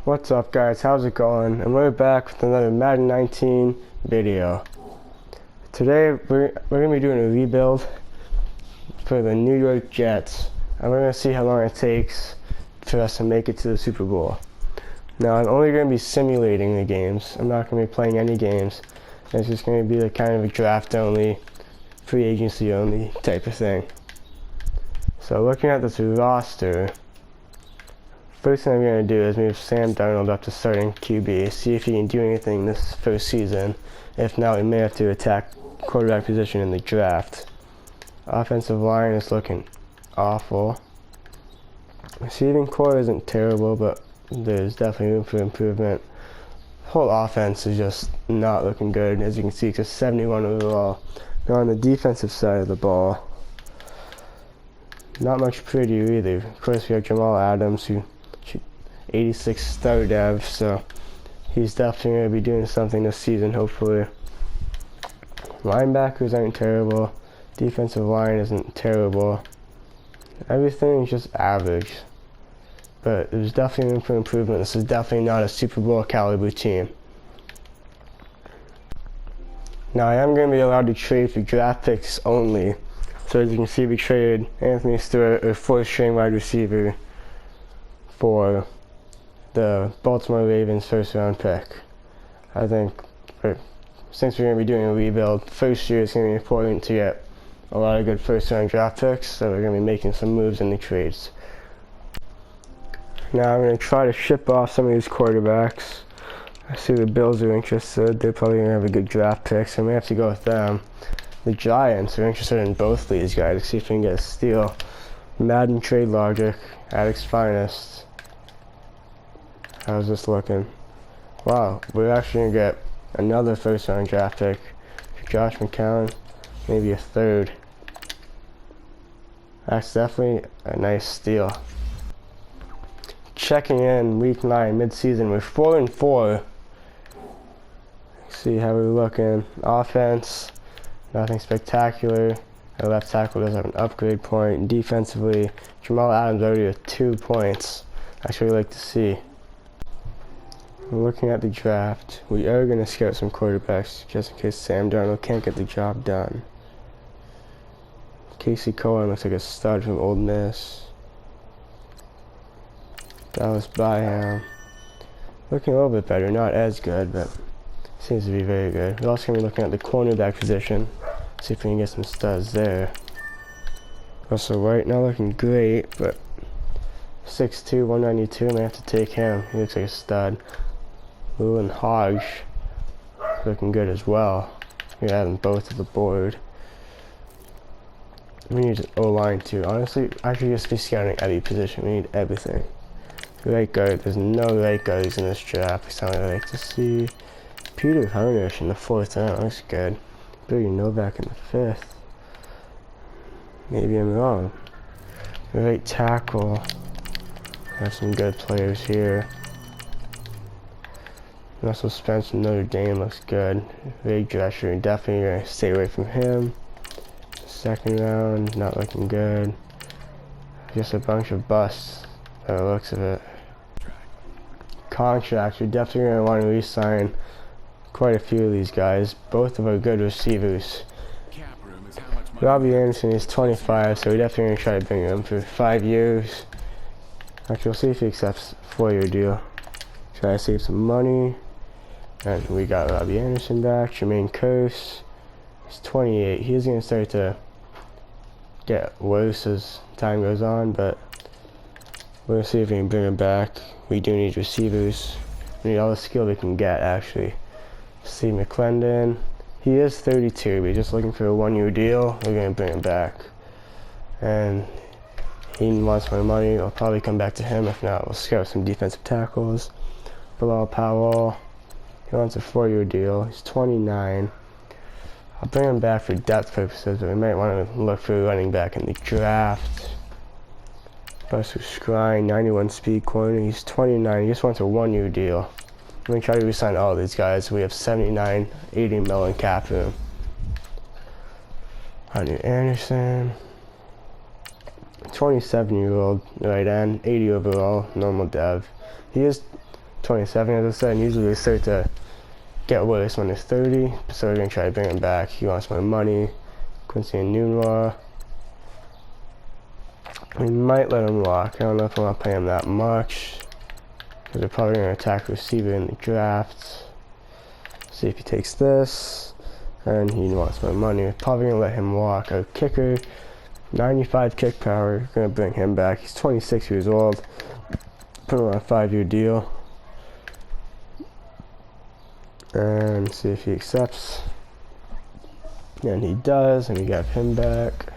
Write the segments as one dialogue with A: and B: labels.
A: What's up guys, how's it going? And we're back with another Madden 19 video. Today we're going to be doing a rebuild for the New York Jets. And we're going to see how long it takes for us to make it to the Super Bowl. Now I'm only going to be simulating the games. I'm not going to be playing any games. It's just going to be like kind of a draft only, free agency only type of thing. So looking at this roster, first thing I'm going to do is move Sam Darnold up to starting QB, see if he can do anything this first season. If not, we may have to attack quarterback position in the draft. Offensive line is looking awful. Receiving core isn't terrible, but there's definitely room for improvement. The whole offense is just not looking good. As you can see, it's just 71 overall. Now on the defensive side of the ball, not much prettier either. Of course, we have Jamal Adams, who 86 star dev, so he's definitely going to be doing something this season, hopefully. Linebackers aren't terrible. Defensive line isn't terrible. Everything is just average. But there's definitely room for improvement. This is definitely not a Super Bowl caliber team. Now I am going to be allowed to trade for draft picks only. So as you can see, we traded Anthony Stewart, a fourth-string wide receiver, for the Baltimore Ravens first-round pick. I think since we're going to be doing a rebuild, first year it's going to be important to get a lot of good first-round draft picks, so we're going to be making some moves in the trades. Now I'm going to try to ship off some of these quarterbacks. I see the Bills are interested. They're probably going to have a good draft pick, so I may have to go with them. The Giants are interested in both these guys. Let's see if we can get a steal. Madden Trade Logic, Addict's Finest. How's this looking? Wow, we're actually going to get another first-round draft pick. Josh McCown, maybe a third. That's definitely a nice steal. Checking in week 9, mid-season, we're 4-4. Let's see how we're looking. Offense, nothing spectacular. Our left tackle does have an upgrade point. Defensively, Jamal Adams already with 2 points. That's what we like to see. Looking at the draft, we are going to scout some quarterbacks just in case Sam Darnold can't get the job done. Casey Cohen looks like a stud from Ole Miss. Dallas Byham, looking a little bit better, not as good, but seems to be very good. We're also going to be looking at the cornerback position, see if we can get some studs there. Russell White, not looking great, but 6'2", 192, may have to take him. He looks like a stud. Lewin Hodge, looking good as well. We have them both at the board. We need an O-line too. Honestly, I should just be scouting every position. We need everything. Right guard, there's no right guards in this draft. It's not what I like to see. Peter Harnish in the 4th round, looks good. Billy Novak in the 5th. Maybe I'm wrong. Right tackle. Have some good players here. Russell Spence from Notre Dame looks good. Ray Drescher, definitely gonna stay away from him. 2nd round, not looking good. Just a bunch of busts by the looks of it. Contracts, you're definitely going to want to re-sign quite a few of these guys. Both of our good receivers. Robbie Anderson is 25, so we're definitely going to try to bring him for 5 years. Actually, we'll see if he accepts a 4-year deal. Try to save some money. And we got Robbie Anderson back. Jermaine Kearse, he's 28. He's going to start to get worse as time goes on, but we're going to see if we can bring him back. We do need receivers. We need all the skill we can get, actually. Steve McClendon. He is 32, but he's just looking for a 1-year deal. We're going to bring him back. And he wants more money. I'll probably come back to him. If not, we'll scout some defensive tackles. Bilal Powell. He wants a 4-year deal. He's 29. I'll bring him back for depth purposes, but we might want to look for a running back in the draft. Buster Skrine, 91 speed corner. He's 29. He just wants a 1-year deal. I'm going to try to re-sign all these guys. We have 79, 80 mil in cap room. Hunter Anderson. 27-year-old right end, 80 overall, normal dev. He is 27, as I said, and usually they start to get worse when it's 30, so we're going to try to bring him back. He wants my money. Quincy Enunwa. We might let him walk. I don't know if I want to pay him that much, because they're probably going to attack receiver in the draft. See if he takes this, and he wants my money. We're probably going to let him walk. Our kicker, 95 kick power, going to bring him back. He's 26 years old. Put him on a 5-year deal. And see if he accepts. And he does, and we got him back.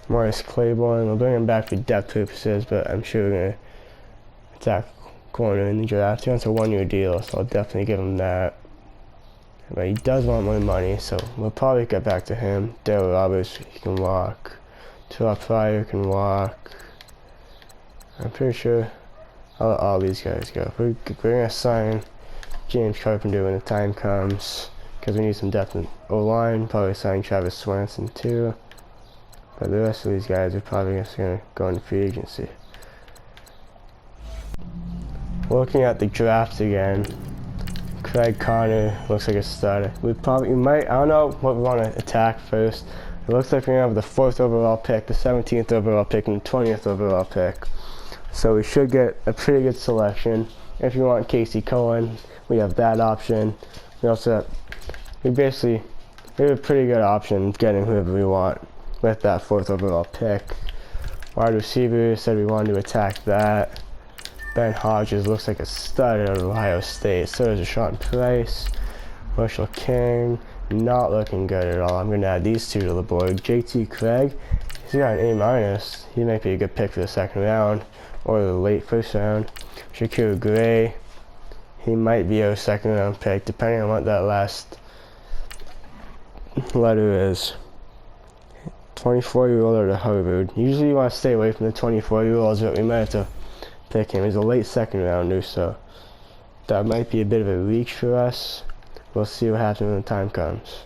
A: Morris Claiborne, we'll bring him back for depth purposes, but I'm sure we're going to attack corner in the draft. He wants a 1-year deal, so I'll definitely give him that. But he does want my money, so we'll probably get back to him. Daryl Roberts, he can walk. Terrell Pryor can walk. I'm pretty sure I'll let all these guys go. We're going to sign James Carpenter when the time comes, because we need some depth in O-line. Probably sign Travis Swanson too. But the rest of these guys are probably just going to go into free agency. Looking at the draft again, Craig Connor looks like a stud. We might, I don't know what we want to attack first. It looks like we're going to have the 4th overall pick, the 17th overall pick, and the 20th overall pick. So we should get a pretty good selection. If you want Casey Cohen, we have that option. We also have, we have a pretty good option of getting whoever we want with that 4th overall pick. Wide receiver, said we wanted to attack that. Ben Hodges looks like a stud out of Ohio State. So is Rashawn Price. Marshall King, not looking good at all. I'm going to add these two to the board. JT Craig, he's got an A-. He might be a good pick for the 2nd round or the late 1st round. Shakir Gray, he might be our 2nd round pick, depending on what that last letter is. 24-year-old out of Harvard. Usually you want to stay away from the 24-year-olds, but we might have to pick him. He's a late 2nd rounder, so that might be a bit of a reach for us. We'll see what happens when the time comes.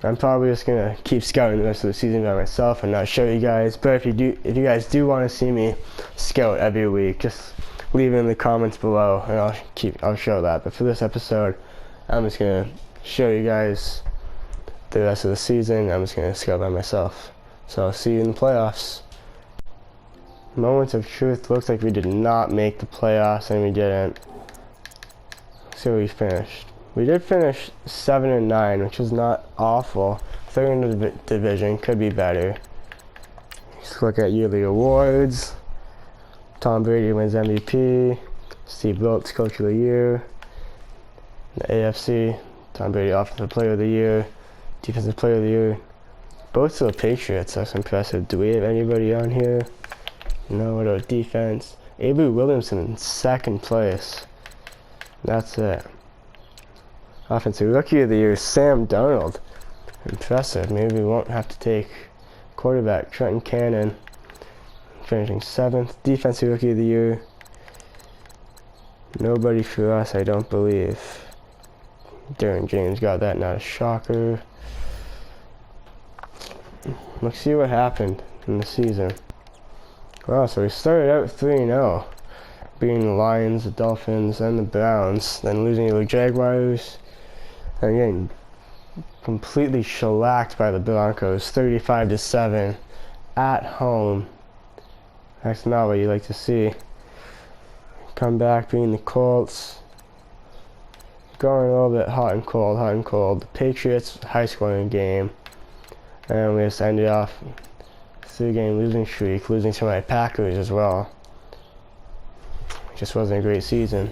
A: I'm probably just gonna keep scouting the rest of the season by myself and not show you guys. But if you guys do want to see me scout every week, just leave it in the comments below, and I'll show that. But for this episode, I'm just gonna show you guys the rest of the season. I'm just gonna scout by myself. So I'll see you in the playoffs. Moments of truth. Looks like we did not make the playoffs, and we didn't. Let's see where we finished. We did finish 7-9, which was not awful. 3rd in the division, could be better. Let's look at yearly awards. Tom Brady wins MVP. Steve Wilks, Coach of the Year. The AFC, Tom Brady, Offensive Player of the Year. Defensive Player of the Year. Both to the Patriots, that's impressive. Do we have anybody on here? No, what about defense? Avery Williamson in 2nd place. That's it. Offensive Rookie of the Year, Sam Darnold. Impressive. Maybe we won't have to take quarterback Trenton Cannon, finishing 7th. Defensive Rookie of the Year. Nobody for us, I don't believe. Darren James got that, not a shocker. Let's see what happened in the season. Wow, so we started out 3-0, beating the Lions, the Dolphins, and the Browns, then losing to the Jaguars, and getting completely shellacked by the Broncos, 35-7 at home. That's not what you like to see. Come back, beating the Colts, going a little bit hot and cold. The Patriots, high-scoring game, and we just ended off 3-game losing streak, losing to my Packers as well. It just wasn't a great season.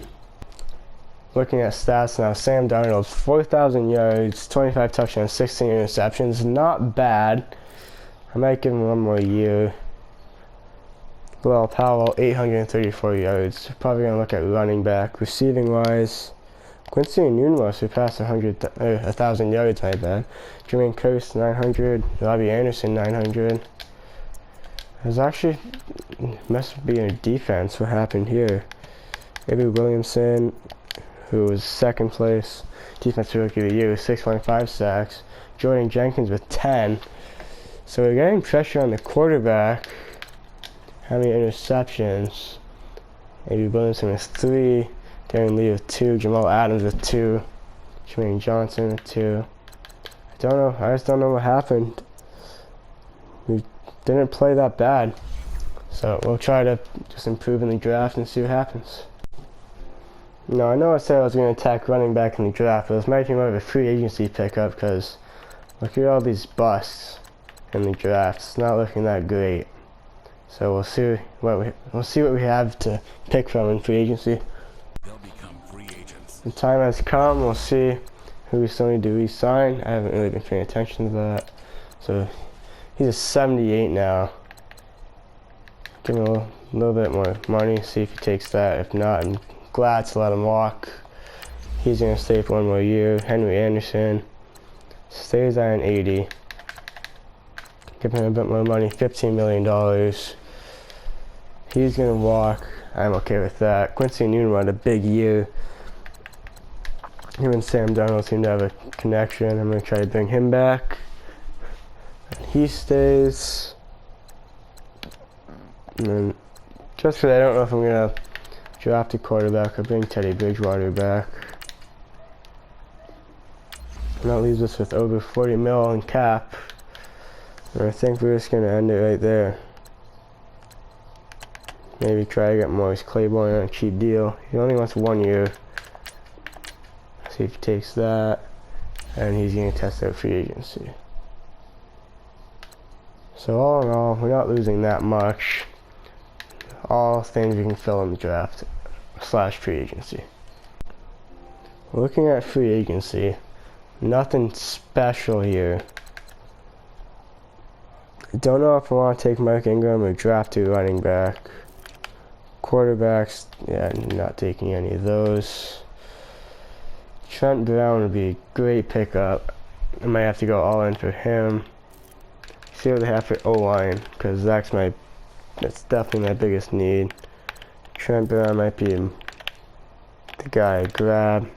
A: Looking at stats now, Sam Darnold, 4,000 yards, 25 touchdowns, 16 interceptions. Not bad. I might give him 1 more year. Bilal Powell, 834 yards. Probably going to look at running back. Receiving wise, Quincy Enunwa surpassed 1,000 yards, my bad. Jermaine Kearse, 900. Robbie Anderson, 900. There's actually, must be a defense. What happened here? Avery Williamson, who was 2nd place, Defensive Rookie of the Year, 6.5 sacks. Jordan Jenkins with 10. So we're getting pressure on the quarterback. how many interceptions. Maybe Williamson with 3, Darren Lee with 2, Jamal Adams with 2, Jermaine Johnson with 2. I don't know. I just don't know what happened. We didn't play that bad. So we'll try to just improve in the draft and see what happens. No, I know I said I was going to attack running back in the draft, but this might be more of a free agency pickup because look at all these busts in the draft. It's not looking that great. So we'll see what we have to pick from in free agency.
B: They'll become free agents.
A: The time has come. We'll see who we still need to re-sign. I haven't really been paying attention to that. So he's a 78 now. Give him a little bit more money. See if he takes that. If not, I'm glad to let him walk. He's gonna stay for 1 more year. Henry Anderson stays at an 80. Give him a bit more money. $15 million. He's gonna walk. I'm okay with that. Quincy Newton had a big year. Him and Sam Darnold seem to have a connection. I'm gonna try to bring him back. And he stays. And then, just because I don't know if I'm gonna draft a quarterback, I'll bring Teddy Bridgewater back. And that leaves us with over 40 mil in cap. And I think we're just gonna end it right there. Maybe try to get Maurice Claiborne on a cheap deal. He only wants 1 year. See if he takes that. And he's gonna test out free agency. So all in all, we're not losing that much. All things we can fill in the draft / free agency. Looking at free agency, nothing special here. I don't know if I want to take Mark Ingram or draft a running back. Quarterbacks, yeah, not taking any of those. Trent Brown would be a great pickup. I might have to go all in for him. See what they have for O-line, because that's definitely my biggest need. Trent Brown might be the guy I grab.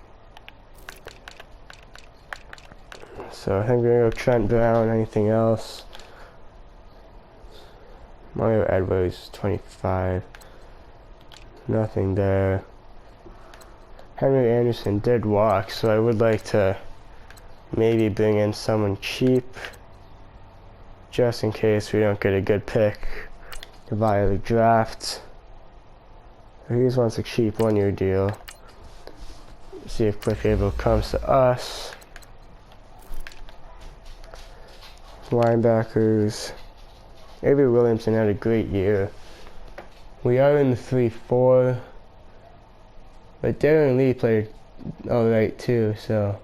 A: So I think we're gonna go Trent Brown. Anything else? Mario Edwards, 25. Nothing there. Henry Anderson did walk, so I would like to maybe bring in someone cheap, just in case we don't get a good pick via the draft. He just wants a cheap 1 year deal. See if Cliff Abel comes to us. Linebackers. Avery Williamson had a great year. We are in the 3-4. But Darren Lee played alright too, so.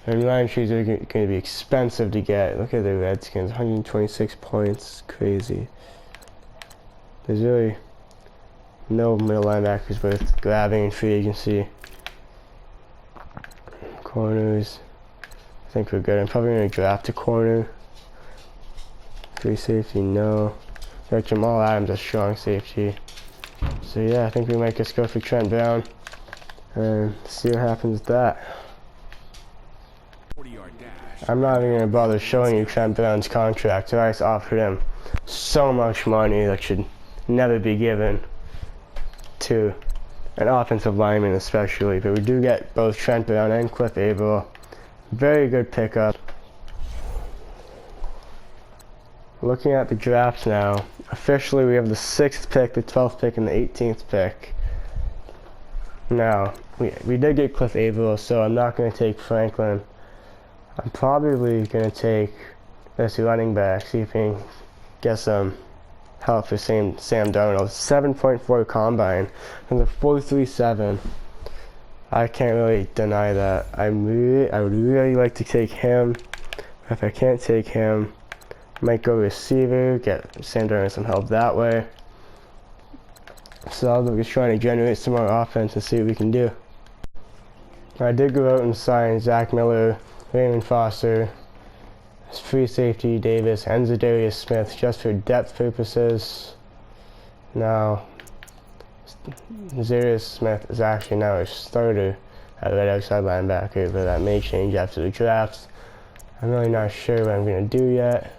A: And Ryan Trees are going to be expensive to get. Look at the Redskins, 126 points. Crazy. There's really no middle linebackers worth grabbing in free agency. Corners. I think we're good. I'm probably going to draft a corner. Free safety, no. Got Jamal Adams, a strong safety. So yeah, I think we might just go for Trent Brown and see what happens with that. I'm not even going to bother showing you Trent Brown's contract. I just offered him so much money that should never be given to an offensive lineman especially. But we do get both Trent Brown and Cliff Abel. Very good pickup. Looking at the drafts now, officially we have the 6th pick, the 12th pick, and the 18th pick. Now, we did get Cliff Abel, so I'm not going to take Franklin. I'm probably going to take this running back, see if we can get some help for Sam Darnold. 7.4 combine, and the 4.37. I can't really deny that. I would really like to take him. If I can't take him, I might go receiver, get Sam Darnold some help that way. So I'm just trying to generate some more offense and see what we can do. I did go out and sign Zach Miller, Raymond Foster, free safety Davis, and Zadarius Smith just for depth purposes. Now, Zadarius Smith is actually now a starter at right outside linebacker, but that may change after the draft. I'm really not sure what I'm going to do yet.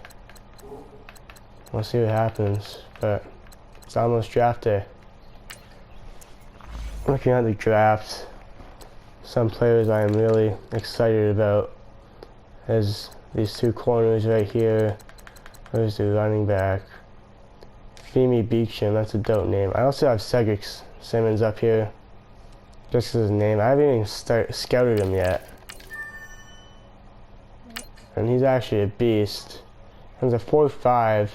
A: We'll see what happens, but It's almost draft day. Looking at the draft, some players I am really excited about is these two corners right here. Where's the running back? Femi Beecham, that's a dope name. I also have Cedric Simmons up here. Just his name. I haven't even scouted him yet. And he's actually a beast. He's a 4.5.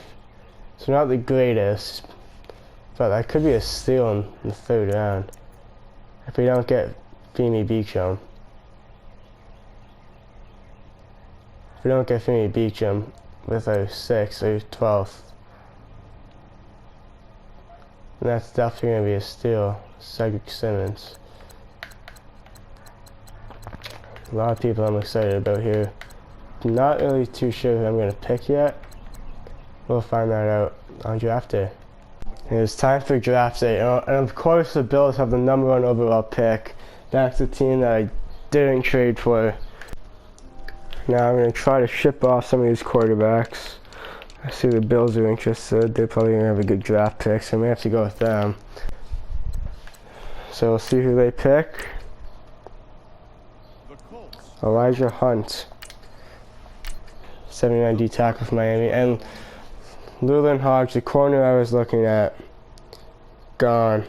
A: So not the greatest. But that could be a steal in the 3rd round. If we don't get Femi Beecham. If we don't get Femi Beecham with our 6th or 12th. And that's definitely going to be a steal. Cedric Simmons. A lot of people I'm excited about here. Not really too sure who I'm going to pick yet. We'll find that out on draft day. It's time for draft day. And of course the Bills have the #1 overall pick. That's the team that I didn't trade for. Now I'm going to try to ship off some of these quarterbacks. I see the Bills are interested. They're probably going to have a good draft pick, so I may have to go with them. So we'll see who they pick. Elijah Hunt. 79 D tackle for Miami. And Leland Hodge, the corner I was looking at, gone.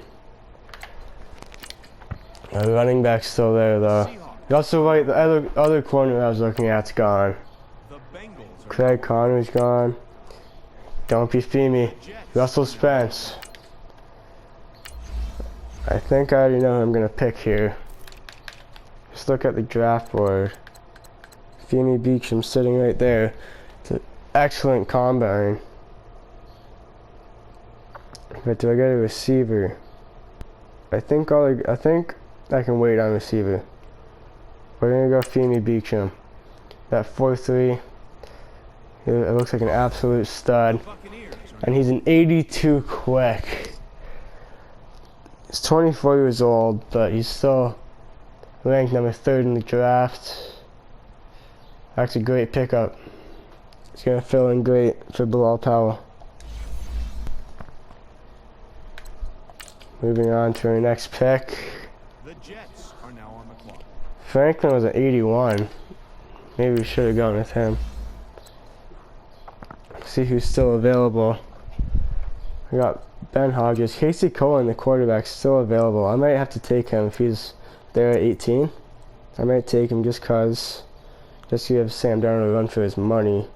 A: The running back's still there though. Also right, the other corner I was looking at's gone. Craig Connor's gone. Don't be Femi. Russell Spence. I think I already know who I'm gonna pick here. Just look at the draft board. Femi Beecham sitting right there. It's an excellent combine. But do I get a receiver? I think I can wait on receiver. We're gonna go Femi Beecham. That 4.3. It looks like an absolute stud. And he's an 82 quick. He's 24 years old, but he's still ranked #3 in the draft. That's a great pickup. It's gonna fill in great for Bilal Powell. Moving on to our next pick.
B: The Jets are now on the clock.
A: Franklin was an 81. Maybe we should have gone with him. See who's still available. We got Ben Hodges. Casey Cohen, the quarterback, still available. I might have to take him if he's there at 18. I might take him just to give Sam Darnold a run for his money.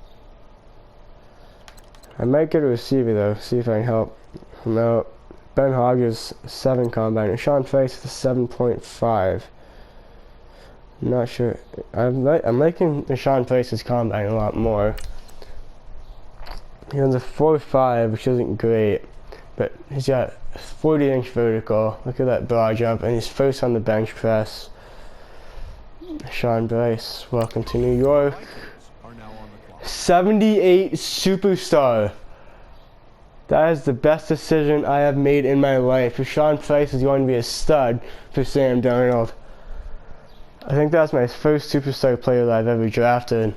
A: I might get a receiver though, see if I can help him out. Ben Hodges, 7 combine. And Sean Price with a 7.5. Not sure. I'm liking Sean Price's combine a lot more. He has a 4.5, which isn't great, but he's got 40-inch vertical. Look at that broad jump, and he's first on the bench press. Sean Price, welcome to New York. 78 superstar. That is the best decision I have made in my life. If Sean Price is going to be a stud for Sam Darnold. I think that's my first superstar player that I've ever drafted.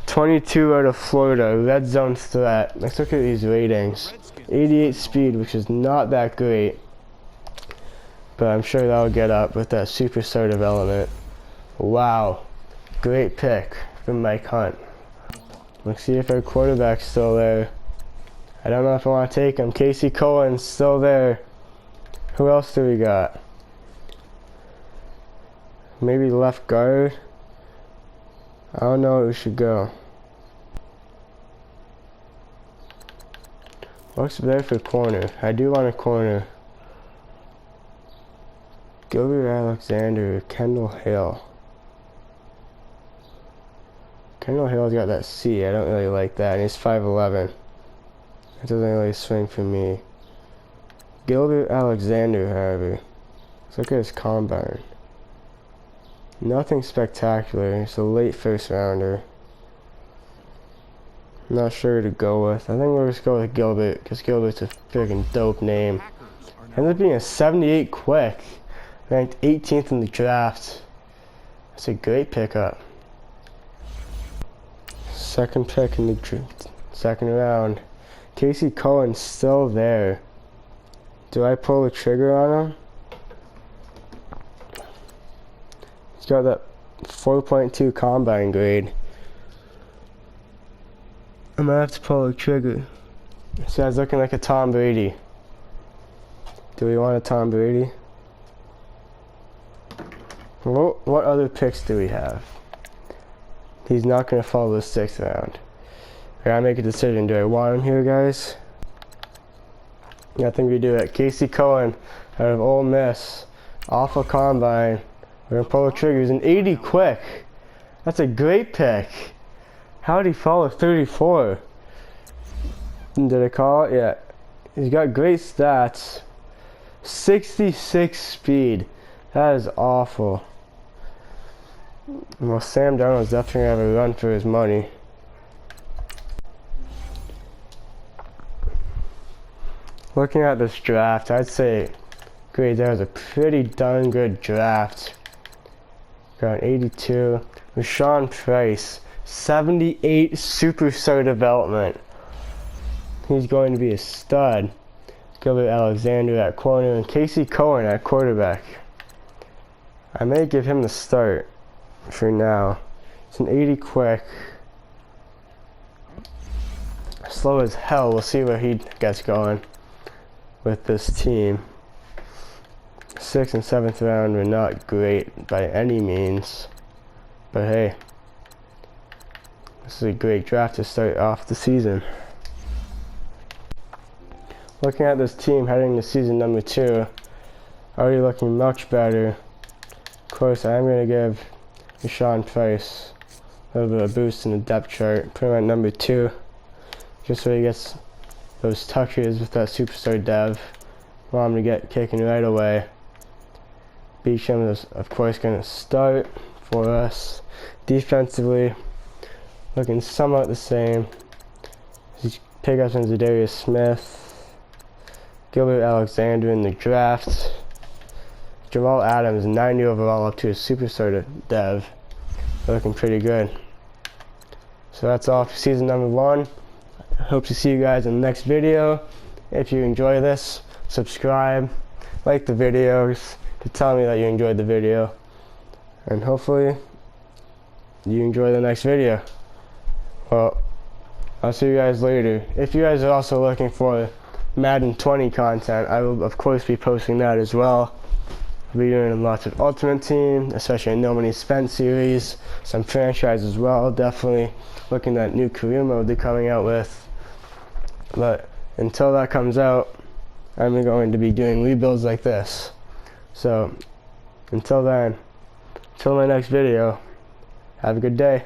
A: 22 out of Florida, red zone threat. Let's look at these ratings. 88 speed, which is not that great. But I'm sure that'll get up with that superstar development. Wow. Great pick from Mike Hunt. Let's see if our quarterback's still there. I don't know if I want to take him. Casey Cohen's still there. Who else do we got? Maybe left guard. I don't know where we should go. What's there for corner? I do want a corner. Gilbert Alexander, Kendall Hill. Kendall Hill's got that C. I don't really like that. And he's 5'11". It doesn't really swing for me. Gilbert Alexander, however. Let's look at his combine. Nothing spectacular. It's a late first rounder. I'm not sure who to go with. I think we'll just go with Gilbert, because Gilbert's a freaking dope name. Ends up being a 78 quick. Ranked 18th in the draft. That's a great pickup. Second pick in the second round. Casey Cohen's still there. Do I pull the trigger on him? He's got that 4.2 combine grade. I'm gonna have to pull the trigger. This guy's looking like a Tom Brady. Do we want a Tom Brady? What other picks do we have? He's not gonna fall the 6th round. I gotta make a decision. Do I want him here, guys? Yeah, I think we do it. Casey Cohen out of Ole Miss. Awful combine. We're gonna pull the trigger. He's an 80 quick. That's a great pick. How did he fall at 34? Did I call it? Yeah. He's got great stats. 66 speed. That is awful. Well, Sam Darnold's definitely gonna have a run for his money. Looking at this draft, I'd say grade that was a pretty darn good draft. Got an 82. Rashawn Price, 78 superstar development. He's going to be a stud. Gilbert Alexander at corner and Casey Cohen at quarterback. I may give him the start for now. It's an 80 quick. Slow as hell. We'll see where he gets going with this team. 6th and 7th round were not great by any means, but hey, this is a great draft to start off the season. Looking at this team heading to season number 2, already looking much better. Of course, I am going to give Rashawn Price a little bit of boost in the depth chart, put him at number 2, just so he gets those touches with that superstar dev. Want him to get kicking right away. Beecham is, of course, going to start for us. Defensively, looking somewhat the same. These pickups in Zadarius Smith, Gilbert Alexander in the draft, Jamal Adams, 90 overall, up to a superstar dev. They're looking pretty good. So that's all for season number 1. I hope to see you guys in the next video. If you enjoy this, subscribe, like the videos to tell me that you enjoyed the video, and hopefully you enjoy the next video. Well, I'll see you guys later. If you guys are also looking for Madden 20 content, I will of course be posting that as well. I'll be doing lots of Ultimate Team, especially a No Money Spent series, some franchise as well. Definitely looking at new career mode they're coming out with. But until that comes out, I'm going to be doing rebuilds like this. So until then, until my next video, have a good day.